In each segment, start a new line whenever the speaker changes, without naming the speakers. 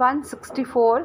164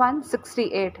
168,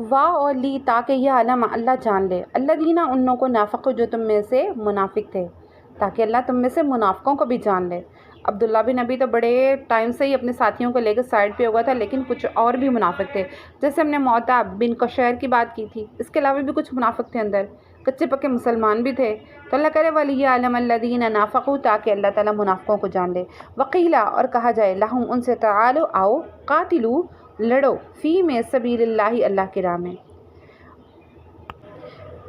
واہ اور لی تاکہ یہ عالم اللہ جان لے، الذین ان لوگوں کو نافقوا جو تم میں سے منافق تھے، تاکہ اللہ تم میں سے منافقوں کو بھی جان لے۔ عبداللہ بن نبی تو بڑے ٹائم سے ہی اپنے ساتھیوں کو لے کے سائڈ پہ ہوا تھا، لیکن کچھ اور بھی منافق تھے، جیسے ہم نے معتب بن قشیر کی بات کی تھی، اس کے علاوہ بھی کچھ منافق تھے اندر، کچے پکے مسلمان بھی تھے۔ تو اللہ کرے وَلِيَعْلَمَ الَّذِينَ نَافَقُوا تاکہ اللہ تعالیٰ منافقوں کو جان لے۔ وقیلا اور کہا جائے لہم ان سے تعالو آؤ قاتلو لڑو فی میں سبیل اللہ اللہ کی راہ میں،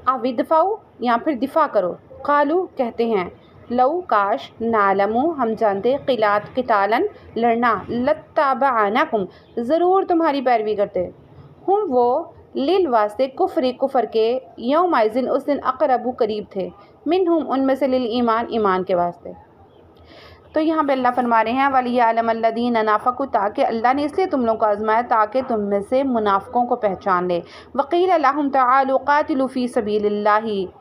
اودفعوا یا پھر دفاع کرو، قالو کہتے ہیں لو کاش نعلمو ہم جانتے قتالاً لڑنا لاتبعناکم ضرور تمہاری پیروی کرتے، ہم وہ واسطے کفر کے یومئذ اس دن اقرب قریب تھے، منہم ان میں سے ایمان ایمان کے واسطے۔ تو یہاں پہ اللہ فرما رہے ہیں وَلِيَعْلَمَ الَّذِينَ نَافَقُوا تاکہ اللہ نے اس لیے تم لوگوں کو آزمایا تاکہ تم میں سے منافقوں کو پہچان لے۔ وَقِيلَ لَهُمْ تَعَالُوا قَاتِلُوا فِي سَبِيلِ اللَّهِ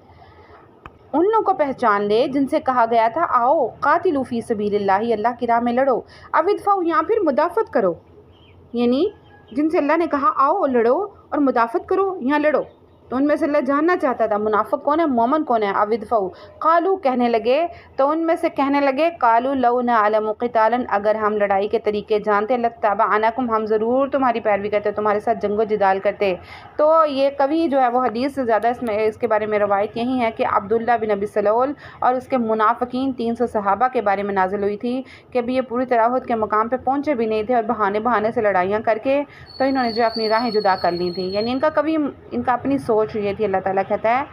ان لوگوں کو پہچان لے جن سے کہا گیا تھا آؤ قاتلوا فی سبیل اللہ اللہ کی راہ میں لڑو، اب ادفعوا یا پھر مدافعت کرو، یعنی جن سے اللہ نے کہا آؤ لڑو اور مدافعت کرو یا لڑو، تو ان میں سے اللہ جاننا چاہتا تھا منافق کون ہے مومن کون ہے۔ اب ادفعوا قالوا کہنے لگے، تو ان میں سے کہنے لگے قالوا لو نعلم قتالا اگر ہم لڑائی کے طریقے جانتے لاتبعناکم ہم ضرور تمہاری پیروی کرتے، تمہارے ساتھ جنگ و جدال کرتے۔ تو یہ کبھی جو ہے وہ حدیث سے زیادہ اس کے بارے میں روایت یہی ہے کہ عبداللہ بن ابی سلول اور اس کے منافقین 300 صحابہ کے بارے میں نازل ہوئی تھی کہ ابھی یہ پوری طرح احد کے مقام پہ پہنچے بھی نہیں تھے اور بہانے سے لڑائیاں کر کے تو انہوں نے جو اپنی راہیں جدا کر لی تھی، یعنی ان کا اپنی سوچ یہ تھی، اللہ تعالیٰ کہتا ہے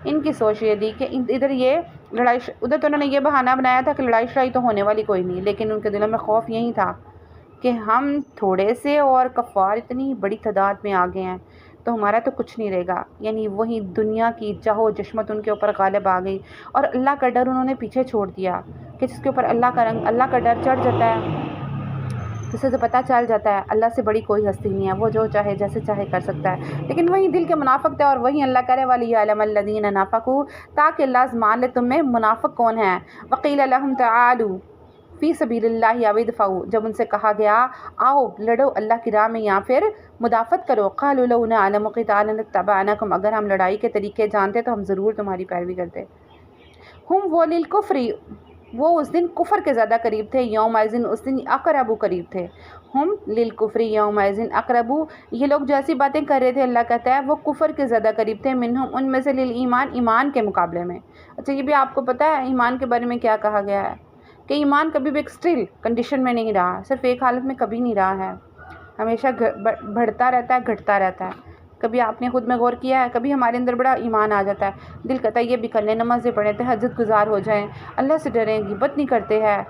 ان کی سوچ یہ تھی کہ ادھر یہ لڑائی ادھر تو انہوں نے یہ بہانہ بنایا تھا کہ لڑائی شڑائی تو ہونے والی کوئی نہیں، لیکن ان کے دلوں میں خوف یہی تھا کہ ہم تھوڑے سے اور کفار اتنی بڑی تعداد میں آ گئے ہیں تو ہمارا تو کچھ نہیں رہے گا، یعنی وہی دنیا کی جہو جشمت ان کے اوپر غالب آ گئی اور اللہ کا ڈر انہوں نے پیچھے چھوڑ دیا کہ جس کے اوپر اللہ کا ڈر چڑھ جاتا ہے، جسے سے پتہ چل جاتا ہے اللہ سے بڑی کوئی ہستی نہیں ہے، وہ جو چاہے جیسے چاہے کر سکتا ہے، لیکن وہی دل کے منافق تھے اور وہی اللہ کرے وَلِيَعْلَمَ الَّذِينَ نَافَقُوا تاکہ اللہ آزما لے تم میں منافق کون ہیں۔ وَقِيلَ لَهُمْ تَعَالُوا فی سبیل اللہ او ادفعوا جب ان سے کہا گیا آؤ لڑو اللہ کی راہ میں یا پھر مدافعت کرو، قالوا لو نعلم قتالا لاتبعناکم اگر ہم لڑائی کے طریقے جانتے تو ہم ضرور تمہاری پیروی کرتے۔ ہم وہ للکفر وہ اس دن کفر کے زیادہ قریب تھے، یومئذ اس دن اقرب قریب تھے، ہم للکفر یومئذ اقرب یہ لوگ جو ایسی باتیں کر رہے تھے اللہ کہتا ہے وہ کفر کے زیادہ قریب تھے، منہم ان میں سے للایمان ایمان کے مقابلے میں۔ اچھا یہ بھی آپ کو پتہ ہے ایمان کے بارے میں کیا کہا گیا ہے کہ ایمان کبھی بھی ایک اسٹل کنڈیشن میں نہیں رہا، صرف ایک حالت میں کبھی نہیں رہا ہے، ہمیشہ بڑھتا رہتا ہے گھٹتا رہتا ہے۔ کبھی آپ نے خود میں غور کیا ہے کبھی ہمارے اندر بڑا ایمان آ جاتا ہے، دل کہتا ہے یہ بھی کر لیں، نمازیں پڑھیں، تہجد گزار ہو جائیں، اللہ سے ڈریں، غیبت نہیں کرتے ہیں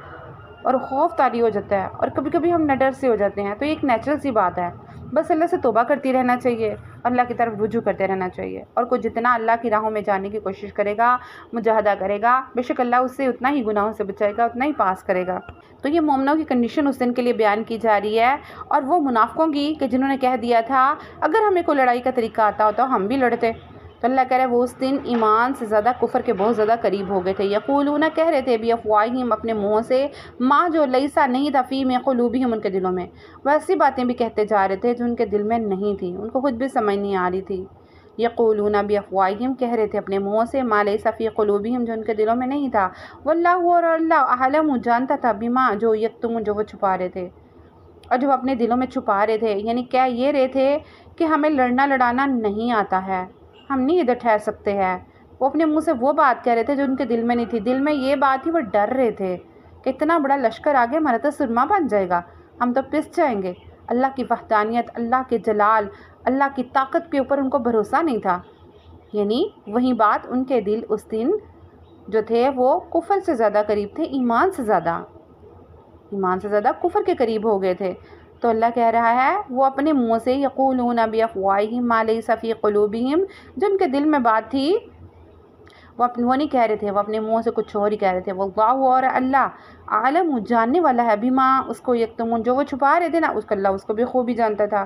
اور خوف طاری ہو جاتا ہے، اور کبھی کبھی ہم نڈر سے ہو جاتے ہیں، تو یہ ایک نیچرل سی بات ہے، بس اللہ سے توبہ کرتی رہنا چاہیے اور اللہ کی طرف رجوع کرتے رہنا چاہیے، اور کوئی جتنا اللہ کی راہوں میں جانے کی کوشش کرے گا مجاہدہ کرے گا بے شک اللہ اس سے اتنا ہی گناہوں سے بچائے گا، اتنا ہی پاس کرے گا۔ تو یہ مومنوں کی کنڈیشن اس دن کے لیے بیان کی جا رہی ہے، اور وہ منافقوں کی کہ جنہوں نے کہہ دیا تھا اگر ہمیں کوئی لڑائی کا طریقہ آتا ہوتا ہم بھی لڑتے، تو اللہ کہہ رہے وہ اس دن ایمان سے زیادہ کفر کے بہت زیادہ قریب ہو گئے تھے۔ یقولون کہہ رہے تھے بافواہہم اپنے منہوں سے ماں جو لیسا نہیں تھا فی میں قلوبہم ان کے دلوں میں، ویسی باتیں بھی کہتے جا رہے تھے جو ان کے دل میں نہیں تھی، ان کو خود بھی سمجھ نہیں آ رہی تھی۔ یقولون بافواہہم کہہ رہے تھے اپنے منہوں سے ما لیسا فی قلوبہم جو ان کے دلوں میں نہیں تھا، واللہ اور اللہ اعلم جانتا تھا بما جو یکتمون جو وہ چھپا رہے تھے اور جو اپنے دلوں میں چھپا رہے تھے، یعنی کیا یہ رہے تھے کہ ہمیں لڑنا لڑانا نہیں آتا ہے، ہم نہیں ادھر ٹھہر سکتے ہیں، وہ اپنے منہ سے وہ بات کہہ رہے تھے جو ان کے دل میں نہیں تھی، دل میں یہ بات تھی، وہ ڈر رہے تھے کہ اتنا بڑا لشکر آگے ہمارا تو سرما بن جائے گا، ہم تو پس جائیں گے۔ اللہ کی وحدانیت، اللہ کے جلال، اللہ کی طاقت کے اوپر ان کو بھروسہ نہیں تھا، یعنی وہی بات ان کے دل اس دن جو تھے وہ کفر سے زیادہ قریب تھے، ایمان سے زیادہ کفر کے قریب ہو گئے تھے۔ تو اللہ کہہ رہا ہے وہ اپنے منہ سے یقولون بافواہہم ما لیس فی قلوبہم جو ان کے دل میں بات تھی وہ نہیں کہہ رہے تھے، وہ اپنے منہ سے کچھ اور ہی کہہ رہے تھے۔ واللہ اور اللہ عالم جاننے والا ہے بما اس کو یکتمون جو وہ چھپا رہے تھے نا اللہ اس کو بھی خوب ہی جانتا تھا۔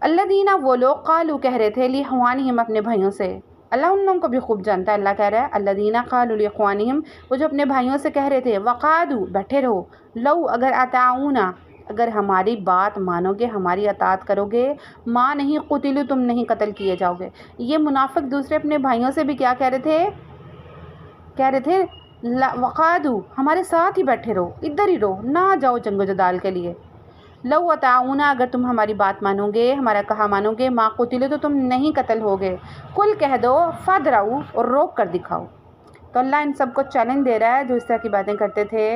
الذین وہ لوگ قالوا کہہ رہے تھے لاخوانہم اپنے بھائیوں سے، اللہ ان لوگوں کو بھی خوب جانتا ہے، اللہ کہہ رہا ہے الذین قالوا لاخوانہم وہ جو اپنے بھائیوں سے کہہ رہے تھے وقعدوا بیٹھے رہو، لو اگر اطاعونا اگر ہماری بات مانو گے، ہماری اطاعت کرو گے، ماں نہیں قتلوا، تم نہیں قتل کیے جاؤ گے۔ یہ منافق دوسرے اپنے بھائیوں سے بھی کیا کہہ رہے تھے؟ کہہ رہے تھے وقعدوا، ہمارے ساتھ ہی بیٹھے رہو، ادھر ہی رہو، نہ جاؤ جنگ و جدال کے لیے۔ لو اطاعونا، اگر تم ہماری بات مانو گے، ہمارا کہا مانو گے، ما قتلوا، تو تم نہیں قتل ہوگے۔ قل کہہ دو فادرؤ، اور روک کر دکھاؤ۔ تو اللہ ان سب کو چیلنج دے رہا ہے جو اس طرح کی باتیں کرتے تھے،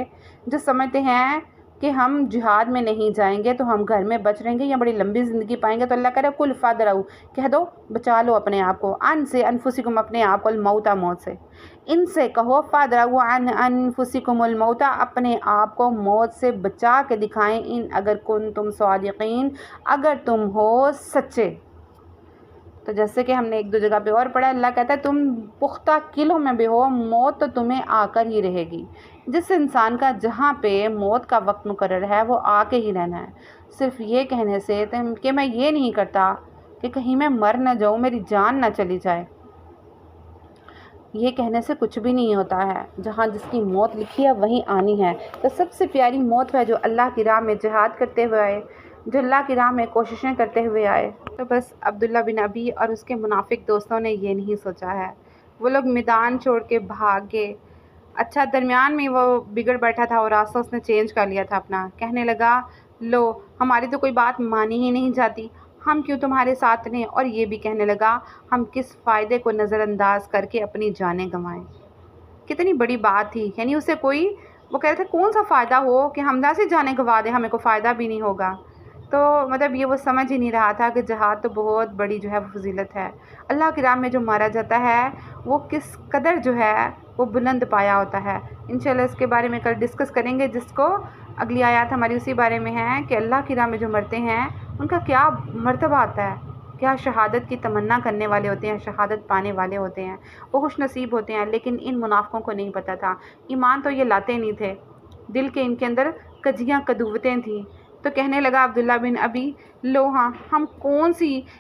جو سمجھتے ہیں کہ ہم جہاد میں نہیں جائیں گے تو ہم گھر میں بچ رہیں گے یا بڑی لمبی زندگی پائیں گے۔ تو اللہ کہہ رہا ہے کل فادرؤ، کہہ دو بچا لو اپنے آپ کو، ان سے انفسکم، اپنے آپ کو، الموت، موت سے۔ ان سے کہو فادرؤ عن انفسکم الموت، اپنے آپ کو موت سے بچا کے دکھائیں، ان اگر کنتم صادقین، اگر تم ہو سچے۔ تو جیسے کہ ہم نے ایک دو جگہ پہ اور پڑھا، اللہ کہتا ہے تم پختہ قلعوں میں بھی ہو، موت تو تمہیں آ کر ہی رہے گی۔ جس انسان کا جہاں پہ موت کا وقت مقرر ہے وہ آ کے ہی رہنا ہے۔ صرف یہ کہنے سے کہ میں یہ نہیں کرتا کہ کہیں میں مر نہ جاؤں، میری جان نہ چلی جائے، یہ کہنے سے کچھ بھی نہیں ہوتا ہے۔ جہاں جس کی موت لکھی ہے وہیں آنی ہے۔ تو سب سے پیاری موت ہے جو اللہ کی راہ میں جہاد کرتے ہوئے آئے، جو اللہ کی راہ میں کوششیں کرتے ہوئے آئے۔ تو بس عبداللہ بن ابی اور اس کے منافق دوستوں نے یہ نہیں سوچا ہے، وہ لوگ میدان چھوڑ کے بھاگ گئے۔ اچھا درمیان میں وہ بگڑ بیٹھا تھا اور راستہ اس نے چینج کر لیا تھا اپنا، کہنے لگا لو ہماری تو کوئی بات مانی ہی نہیں جاتی، ہم کیوں تمہارے ساتھ رہیں، اور یہ بھی کہنے لگا ہم کس فائدے کو نظر انداز کر کے اپنی جانیں گنوائیں۔ کتنی بڑی بات تھی، یعنی اسے کوئی، وہ کہہ رہے تھے کون سا فائدہ ہو کہ ہم ایسے جانیں گنوا دیں، ہمیں کوئی فائدہ بھی نہیں ہوگا۔ تو مطلب یہ وہ سمجھ ہی نہیں رہا تھا کہ جہاد تو بہت بڑی جو ہے وہ فضیلت ہے، اللہ کی راہ میں جو مارا جاتا ہے وہ کس قدر جو ہے وہ بلند پایا ہوتا ہے۔ انشاءاللہ اس کے بارے میں کل ڈسکس کریں گے، جس کو اگلی آیات ہماری اسی بارے میں ہے کہ اللہ کی راہ میں جو مرتے ہیں ان کا کیا مرتبہ آتا ہے، کیا شہادت کی تمنا کرنے والے ہوتے ہیں، شہادت پانے والے ہوتے ہیں، وہ خوش نصیب ہوتے ہیں۔ لیکن ان منافقوں کو نہیں پتہ تھا، ایمان تو یہ لاتے نہیں تھے، دل کے ان کے اندر کجیاں کدوتیں تھیں۔ تو کہنے لگا عبداللہ بن ابی لو ہاں ہم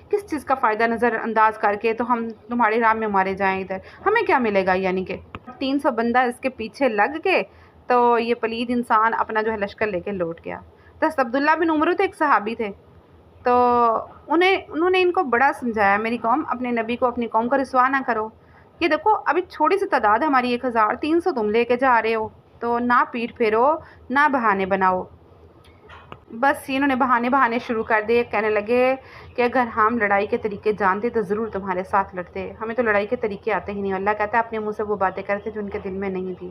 کس چیز کا فائدہ نظر انداز کر کے تو ہم تمہاری راہ میں مارے جائیں، ادھر ہمیں کیا ملے گا، یعنی کہ 300 بندہ اس کے پیچھے لگ کے تو یہ پلید انسان اپنا جو ہے لشکر لے کے لوٹ گیا۔ تو عبداللہ بن عمر تو ایک صحابی تھے، تو انہوں نے ان کو بڑا سمجھایا، میری قوم اپنے نبی کو، اپنی قوم کو رسوا نہ کرو، یہ دیکھو ابھی چھوٹی سی تعداد ہماری 1000، 300 تم لے کے جا رہے ہو، تو نہ پیٹ پھیرو، نہ بہانے بناؤ۔ بس انہوں نے بہانے شروع کر دیے، کہنے لگے کہ اگر ہم لڑائی کے طریقے جانتے تو ضرور تمہارے ساتھ لڑتے، ہمیں تو لڑائی کے طریقے آتے ہی نہیں۔ اللہ کہتا ہے اپنے منہ سے وہ باتیں کرتے جو ان کے دل میں نہیں تھی۔